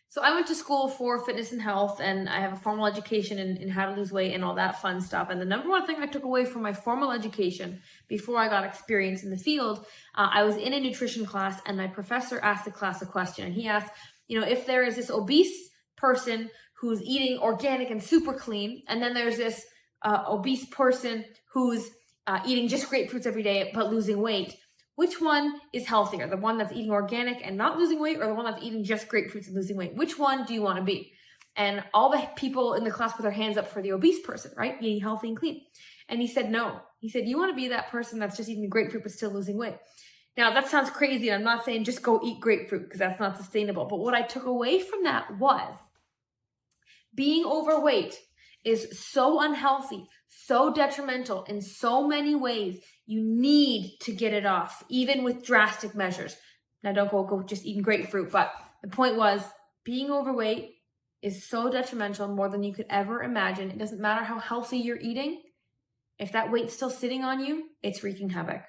So I went to school for fitness and health, and I have a formal education in how to lose weight and all that fun stuff. And the number one thing I took away from my formal education before I got experience in the field, I was in a nutrition class, and my professor asked the class a question. And he asked, if there is this obese person who's eating organic and super clean, and then there's this obese person who's eating just grapefruits every day but losing weight, which one is healthier? The one that's eating organic and not losing weight, or the one that's eating just grapefruits and losing weight? Which one do you want to be? And all the people in the class put their hands up for the obese person, right? Eating healthy and clean. And he said, no. He said, you want to be that person that's just eating grapefruit but still losing weight. Now, that sounds crazy. And I'm not saying just go eat grapefruit because that's not sustainable. But what I took away from that was being overweight is so unhealthy, so detrimental in so many ways. You need to get it off, even with drastic measures. Now, don't go just eating grapefruit, but the point was being overweight is so detrimental, more than you could ever imagine. It doesn't matter how healthy you're eating. If that weight's still sitting on you, it's wreaking havoc.